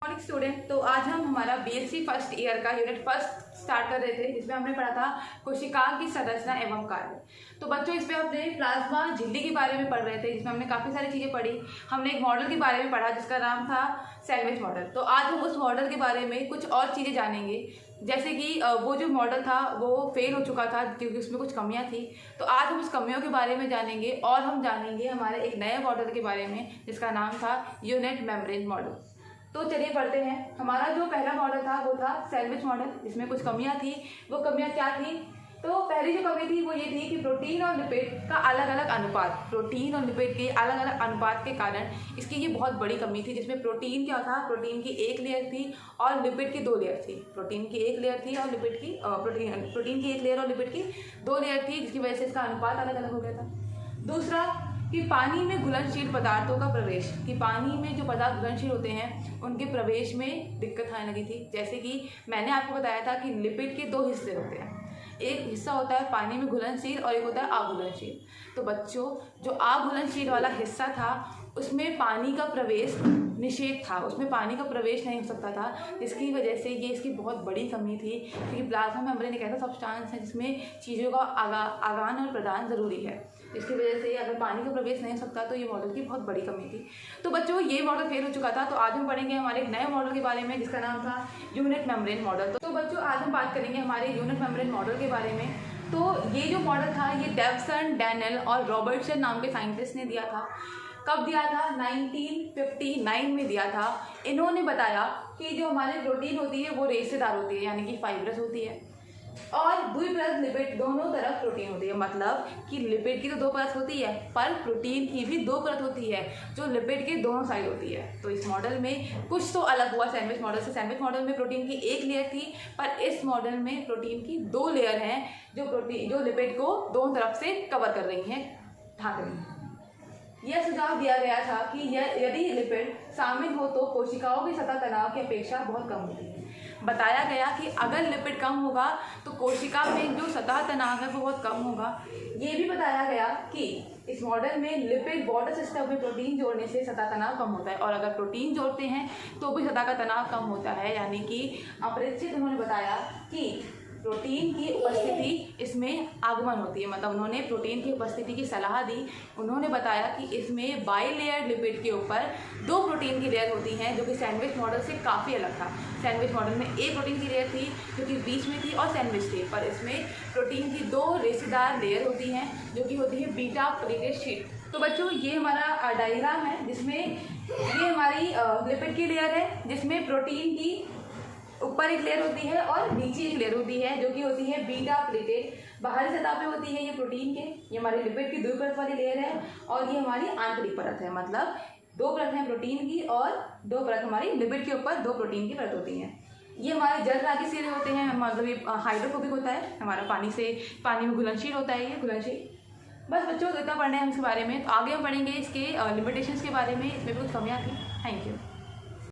Morning student. तो आज हम हमारा बीएससी फर्स्ट ईयर का यूनिट फर्स्ट स्टार्ट कर रहे थे, जिसमें हमने पढ़ा था कोशिका की संरचना एवं कार्य। तो बच्चों इसमें हमने प्लाज्मा झिल्ली के बारे में पढ़ रहे थे, जिसमें हमने काफ़ी सारी चीज़ें पढ़ी। हमने एक मॉडल के बारे में पढ़ा जिसका नाम था सैंडविच मॉडल। तो आज हम उस मॉडल के बारे में कुछ और चीज़ें जानेंगे, जैसे कि वो जो मॉडल था वो फेल हो चुका था क्योंकि उसमें कुछ कमियां थी। तो आज हम उस कमियों के बारे में जानेंगे और हम जानेंगे हमारे एक नए मॉडल के बारे में जिसका नाम था यूनिट मेम्ब्रेन मॉडल। तो चलिए पढ़ते हैं। हमारा जो पहला मॉडल था वो था सैंडविच मॉडल, जिसमें कुछ कमियां थी। वो कमियां क्या थी? तो पहली जो कमी थी वो ये थी कि प्रोटीन और लिपिड का अलग अलग अनुपात, प्रोटीन और लिपिड के अलग अलग अनुपात के कारण इसकी ये बहुत बड़ी कमी थी। जिसमें प्रोटीन क्या था, प्रोटीन की एक लेयर थी और लिपिड की 2 लेयर थी। प्रोटीन की एक लेयर थी और लिपिड की प्रोटीन की एक लेयर और लिपिड की 2 लेयर थी, जिसकी वजह से इसका अनुपात अलग अलग हो गया था। दूसरा कि पानी में घुलनशील पदार्थों का प्रवेश, कि पानी में जो पदार्थ घुलनशील होते हैं उनके प्रवेश में दिक्कत आने लगी थी। जैसे कि मैंने आपको बताया था कि लिपिड के 2 हिस्से होते हैं, एक हिस्सा होता है पानी में घुलनशील और एक होता है अघुलनशील। तो बच्चों जो अघुलनशील वाला हिस्सा था उसमें पानी का प्रवेश निषेध था, उसमें पानी का प्रवेश नहीं हो सकता था, जिसकी वजह से ये इसकी बहुत बड़ी कमी थी। क्योंकि प्लाज्मा मेम्ब्रेन एक ऐसा सब्सटेंस है जिसमें चीज़ों का आगान और प्रदान ज़रूरी है। इसकी वजह से अगर पानी का प्रवेश नहीं हो सकता तो ये मॉडल की बहुत बड़ी कमी थी। तो बच्चों ये मॉडल फेल हो चुका था। तो आज हम पढ़ेंगे हमारे एक नए मॉडल के बारे में जिसका नाम था यूनिट मेम्ब्रेन मॉडल। तो बच्चों आज हम बात करेंगे हमारे यूनिट मेम्ब्रेन मॉडल के बारे में। तो ये जो मॉडल था ये डेवसन, डैनियल और रॉबर्टसन नाम के साइंटिस्ट ने दिया था। कब दिया था? 1959 में दिया था। इन्होंने बताया कि जो हमारी प्रोटीन होती है वो रेशेदार होती है, यानी कि फाइब्रस होती है, और द्विपरत लिपिड दोनों तरफ प्रोटीन होती है। मतलब कि लिपिड की तो 2 परत होती है पर प्रोटीन की भी 2 परत होती है जो लिपिड के दोनों साइड होती है। तो इस मॉडल में कुछ तो अलग हुआ सैंडविच मॉडल से। सैंडविच मॉडल में प्रोटीन की 1 लेयर थी, पर इस मॉडल में प्रोटीन की 2 लेयर हैं जो लिपिड को दोनों तरफ से कवर कर रही हैं, ढाक रही हैं। यह सुझाव दिया गया था कि यदि लिपिड शामिल हो तो कोशिकाओं की सतह तनाव की अपेक्षा बहुत कम होती है। बताया गया कि अगर लिपिड कम होगा तो कोशिका में जो सतह तनाव है वो बहुत कम होगा। ये भी बताया गया कि इस मॉडल में लिपिड बॉर्डर सिस्टम में प्रोटीन जोड़ने से सतह तनाव कम होता है, और अगर प्रोटीन जोड़ते हैं तो भी सतह का तनाव कम होता है। यानी कि अपरिचित उन्होंने बताया कि प्रोटीन की उपस्थिति इसमें आगमन होती है। मतलब उन्होंने प्रोटीन की उपस्थिति की सलाह दी। उन्होंने बताया कि इसमें बाइलेयर लिपिड के ऊपर 2 प्रोटीन की लेयर होती हैं, जो कि सैंडविच मॉडल से काफ़ी अलग था। सैंडविच मॉडल में एक प्रोटीन की लेयर थी जो कि बीच में थी और सैंडविच थी, पर इसमें प्रोटीन की 2 रेशेदार लेयर होती हैं जो कि होती है बीटा प्लेटेड शीट। तो बच्चों ये हमारा डायग्राम है जिसमें ये हमारी लिपिड की लेयर है, जिसमें प्रोटीन की ऊपर एक लेयर होती है और नीचे एक लेयर होती है जो कि होती है बीटा प्लेटेड। बाहरी सतह पे होती है ये प्रोटीन के, ये हमारी लिपिड की 2 परत वाली लेयर है, और ये हमारी आंतरिक परत है। मतलब 2 परत हैं प्रोटीन की और 2 परत हमारी लिपिड के ऊपर 2 प्रोटीन की परत होती हैं। ये हमारे जलराशि से होते हैं, मतलब ये हाइड्रोफोबिक होता है, हमारा पानी में घुलनशील होता है, ये घुलनशील। बस बच्चों इतना पढ़ना है हम इसके बारे में। तो आगे हम पढ़ेंगे इसके लिमिटेशंस के बारे में, इसमें कुछ कमियाँ थी। Thank you.